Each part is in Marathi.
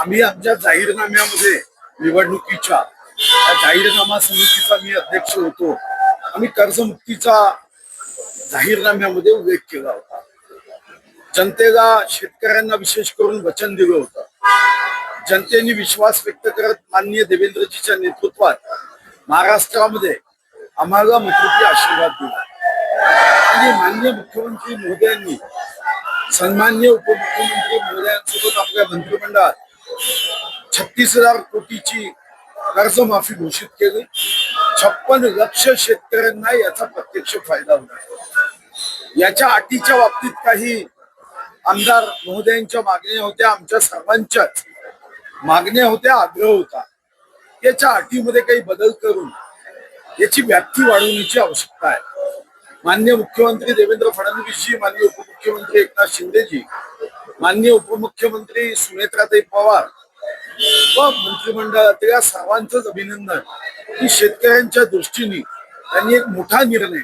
आम्ही आमच्या जाहीरनाम्यामध्ये निवडणुकीच्या त्या जाहीरनामा समितीचा मी अध्यक्ष होतो. आम्ही कर्जमुक्तीचा जाहीरनाम्यामध्ये उल्लेख केला होता. जनतेला, शेतकऱ्यांना विशेष करून वचन दिलं होतं. जनतेने विश्वास व्यक्त करत माननीय देवेंद्रजीच्या नेतृत्वात महाराष्ट्रामध्ये आम्हाला मतृपी आशीर्वाद दिला आणि माननीय मुख्यमंत्री महोदयांनी सन्माननीय उपमुख्यमंत्री महोदयांसोबत आपल्या मंत्रिमंडळात 36,000 कोटीची कर्जमाफी घोषित केली. 56 लक्ष शेतकऱ्यांना याचा प्रत्यक्ष फायदा होणार. याच्या अटीच्या बाबतीत काही आमदार महोदयांच्या मागण्या होत्या, आमच्या सर्वांच्याच मागण्या होत्या, आग्रह होता. याच्या अटीमध्ये काही बदल करून याची व्याप्ती वाढवण्याची आवश्यकता आहे. माननीय मुख्यमंत्री देवेंद्र फडणवीसजी, माननीय उपमुख्यमंत्री एकनाथ शिंदेजी, माननीय उपमुख्यमंत्री सुनेत्राताई पवार व मंत्रिमंडळातल्या सर्वांचंच अभिनंदन की शेतकऱ्यांच्या दृष्टीने त्यांनी एक मोठा निर्णय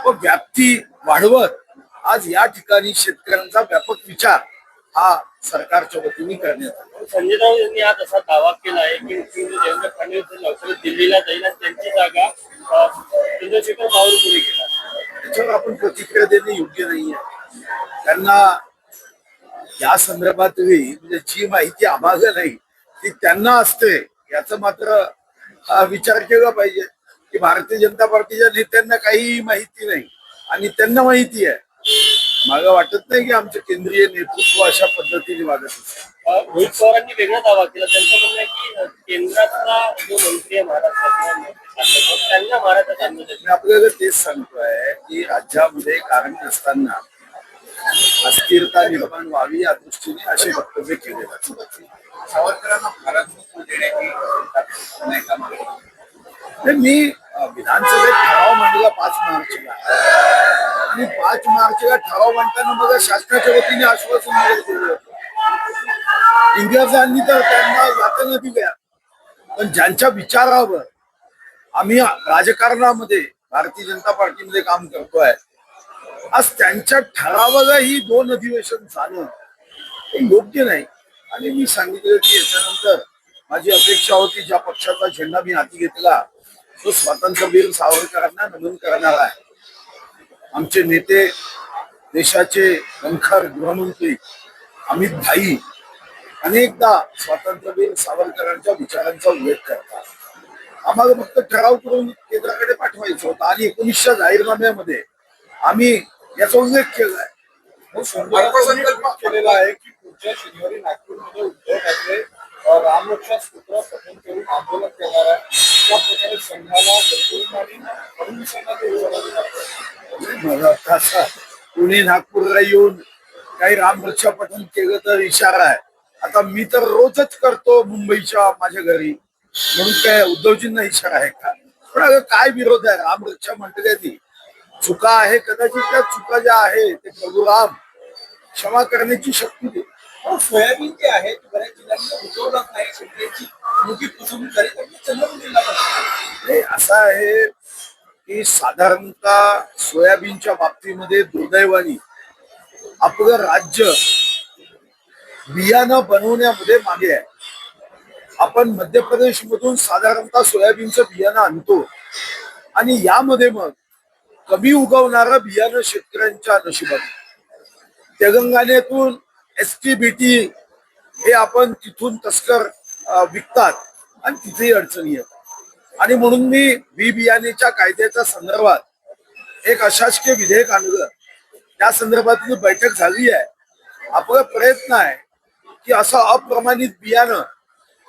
व व्याप्ती वाढवत आज या ठिकाणी शेतकऱ्यांचा व्यापक विचार हा सरकारच्या वतीने करण्यात आला. संजय राऊत यांनी आज असा दावा केला आहे की मुख्यमंत्री देवेंद्र फडणवीस लवकरच दिल्लीला जाईल आणि त्यांची जागा चंद्रशेखर बावनकुळे घेणार. त्याच्यावर आपण प्रतिक्रिया देणे योग्य नाहीये. त्यांना या संदर्भात म्हणजे जी माहिती आम्हाला नाही ती त्यांना असते याचा मात्र विचार केला पाहिजे की भारतीय जनता पार्टीच्या नेत्यांना काही माहिती नाही आणि त्यांना माहिती आहे. मला वाटत नाही की आमचं केंद्रीय नेतृत्व अशा पद्धतीने वागत असेल. रोहित पवारांनी वेगळा दावा केला. त्यांचं म्हणणं आहे की केंद्रातला जो मंत्री आहे महाराष्ट्रात त्यांना महाराष्ट्रात आणलं जाईल. मी आपल्याला तेच सांगतोय की राज्यामध्ये कारण नसताना अस्थिरता निर्माण व्हावी या दृष्टीने असे वक्तव्य केले जातात. सावरकरांना भारत मी विधानसभेत ठराव मांडला 5 मार्चला आणि 5 मार्चला ठराव मांडताना मग शासनाच्या वतीने आश्वासन दिलं होतं. इंग्रजांनी तर त्यांना यातना दिल्या, पण ज्यांच्या विचारावर आम्ही राजकारणामध्ये भारतीय जनता पार्टीमध्ये काम करतोय आज त्यांच्या ठरावाला ही 2 अधिवेशन झालं हे योग्य नाही. आणि मी सांगितलं की याच्यानंतर माझी अपेक्षा होती ज्या पक्षाचा झेंडा मी हाती घेतला तो स्वातंत्र्यवीर सावरकरांना नमन करणारा आहे. आमचे नेते, देशाचे धनखर गृहमंत्री अमित भाई अनेकदा स्वातंत्र्यवीर सावरकरांच्या विचारांचा उल्लेख करतात. आम्हाला फक्त ठराव करून केंद्राकडे पाठवायचं होतं आणि 19च्या जाहीरनाम्यामध्ये आम्ही याचा उल्लेख केलाय. केलेला आहे की पुढच्या शनिवारी नागपूरमध्ये उद्धव ठाकरे रामरक्षा सूत्र पठण करून आंदोलन करणार आहे. त्या प्रकारे संघाला पुणे नागपूरला येऊन काही रामरक्षा पठण केलं तर इशारा आहे. आता मी तर रोजच करतो मुंबईच्या माझ्या घरी, म्हणून काय उद्धवजींना इशारा आहे का? पण अगं काय विरोध आहे? रामरक्षा म्हणते ती चुका आहे, कदाचित त्या चुका ज्या आहे ते प्रभू राम क्षमा करण्याची शक्ती दे. सोयाबीन जे आहे बऱ्याच जिल्ह्यांमध्ये उगवलं नाही, शेतकऱ्याची मोठी फसवणूक झाली. चंद्रपूर जिल्हा असं आहे की साधारणतः सोयाबीनच्या बाबतीमध्ये दुर्दैवानी आपलं राज्य बियाणं बनवण्यामध्ये मागे आहे. आपण मध्य प्रदेश मधून साधारणतः सोयाबीनचं बियाणं आणतो आणि यामध्ये मग कमी उगवणारं बियाणं शेतकऱ्यांच्या नशिबात. तेलंगणातून STBT हे आपण तिथून तस्कर विकतात आणि तिथेही अडचणी येतात. आणि म्हणून मी बी बियाणेच्या कायद्याच्या संदर्भात एक अशासकीय विधेयक आणलं. त्या संदर्भात बैठक झाली आहे. आपला प्रयत्न आहे की असं अप्रमाणित बियाणं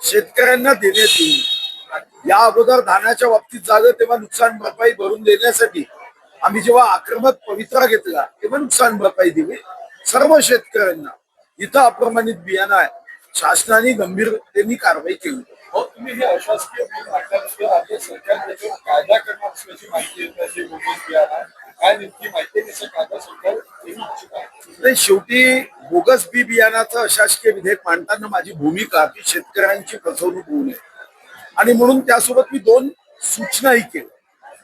शेतकऱ्यांना देण्यात येईल. या अगोदर धानाच्या बाबतीत झालं तेव्हा नुकसान भरपाई भरून देण्यासाठी आम्ही जेव्हा आक्रमक पवित्रा घेतला तेव्हा नुकसान भरपाई दिली सर्व शेतकऱ्यांना. इथं अप्रमाणित बियाणं आहे, शासनाने गंभीरतेने कारवाई केली. तुम्ही हे अशासकीय राज्य सरकार त्याच्यावर कायदा करणार असल्याची माहिती येते. काय नेमकी माहिती कायदा सरकार शेवटी बोगस बी बियाणाचं अशासकीय विधेयक मांडताना माझी भूमिका की शेतकऱ्यांची फसवणूक होऊ नये आणि म्हणून त्यासोबत मी 2 सूचनाही केल्या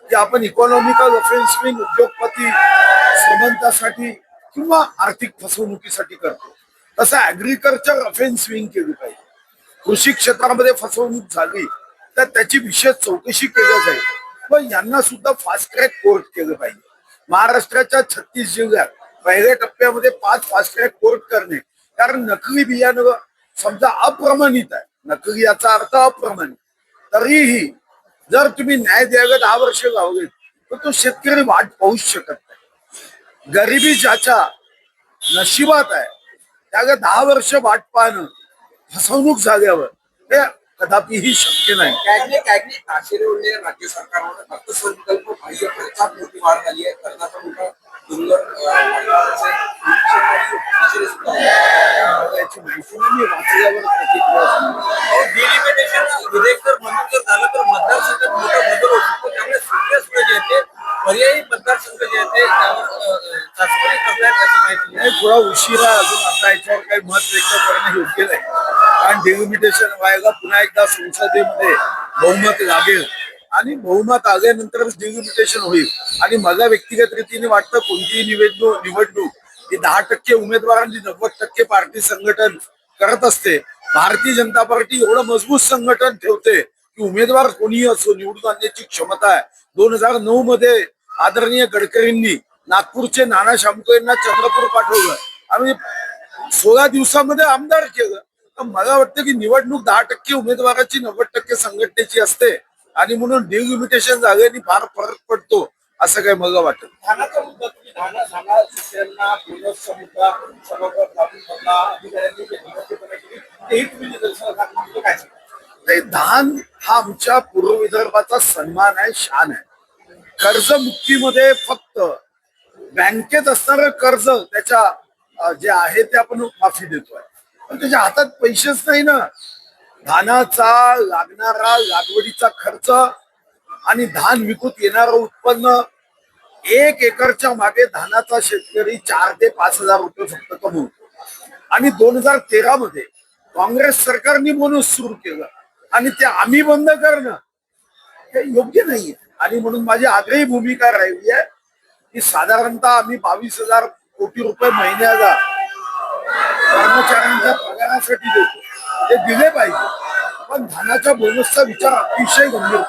की आपण इकॉनॉमिकल ऑफेन्सिंग उद्योगपती श्रीमंतासाठी किंवा आर्थिक फसवणुकीसाठी करतो तसं ऍग्रिकल्चर ऑफेन्स विंग केली पाहिजे. कृषी क्षेत्रामध्ये फसवणूक झाली तर त्याची विशेष चौकशी केली जाईल व यांना सुद्धा फास्ट ट्रॅक कोर्ट केलं पाहिजे. महाराष्ट्राच्या 36 जिल्ह्यात पहिल्या टप्प्यामध्ये 5 फास्ट ट्रॅक कोर्ट करणे, कारण नकली बियाणं समजा अप्रमाणित आहे, नकली याचा अर्थ अप्रमाणित, तरीही जर तुम्ही न्याय द्यायला 10 वर्ष लावले तर तो शेतकरी वाट पाहूच शकत नाही. गरिबी ज्याच्या नशिबात आहे त्याला 10 वर्ष वाट पाहणं फसवणूक झाल्यावर हे कदापिही शक्य नाही. कॅगने ताशेरे उरले राज्य सरकारवर अर्थसंकल्प पाहिजे, खर्चात मोठी वाढ झाली आहे, कर्जाचा मोठा डोंगर ताशेरे सुद्धा याची माहिती नाही, मी वाचल्यावर प्रतिक्रिया सांगतो. डिलिमिटेशन विधेयक जर मंजूर जर झालं तर मतदारसंघात मोठा बदल होऊ शकतो. त्यामुळे सूर्यास्त्र जे आहे ते पर्यायी मतदारसंघ जे आहे ते त्यावर चाचपणी करण्यात याची माहिती नाही, थोडा उशिरा अजून आता याच्यावर काही मत व्यक्त करणं योग्य नाही, कारण डिलिमिटेशन व्हायला पुन्हा एकदा संसदेमध्ये बहुमत लागेल आणि बहुमत आल्यानंतरच डिलिमिटेशन होईल. आणि मला व्यक्तिगत रीतीने वाटतं कोणतीही निवडणूक ही 10% उमेदवारांची 90% पार्टी संघटन करत असते. भारतीय जनता पार्टी एवढं मजबूत संघटन ठेवते की उमेदवार कोणीही असो निवडून आणण्याची क्षमता आहे. 2009 मध्ये आदरणीय गडकरींनी नागपूरचे नाना शामको यांना चंद्रपूर पाठवलं आणि 16 दिवसामध्ये आमदार केलं. तर मला वाटतं की निवडणूक 10% उमेदवाराची 90% संघटनेची असते आणि म्हणून डिलिमिटेशन झाल्याने फार फरक पडतो असं काही मला वाटत. धानाचा मुद्दा तुम्ही धाना शेतकऱ्यांना बोनसचा मुद्दा सभागृहात लागून पडला, अधिकाऱ्यांनी जे निवडणुकीपणा केली तेही तुम्ही निदर्शनास आणलं, काय सांगाल? नाही, धान हा आमच्या पूर्व विदर्भाचा सन्मान आहे, शान आहे. कर्जमुक्तीमध्ये फक्त बँकेत असणारं कर्ज त्याच्या जे आहे ते आपण माफी देतोय, पण त्याच्या हातात पैसेच नाही ना. धानाचा लागणारा लागवडीचा खर्च आणि धान विकून येणारं उत्पन्न, 1 एकरच्या मागे धानाचा शेतकरी 4 ते 5 हजार रुपये फक्त कमवतो. आणि 2013 मध्ये काँग्रेस सरकारने बोनस सुरू केलं आणि ते आम्ही बंद करणं हे योग्य नाहीये. आणि म्हणून माझी आग्रही भूमिका राहिली आहे की साधारणतः आम्ही 22,000 कोटी रुपये महिन्याला कर्मचाऱ्यांच्या पगारासाठी देतो, ते दिले पाहिजे, पण धानाच्या बोनसचा विचार अतिशय गंभीर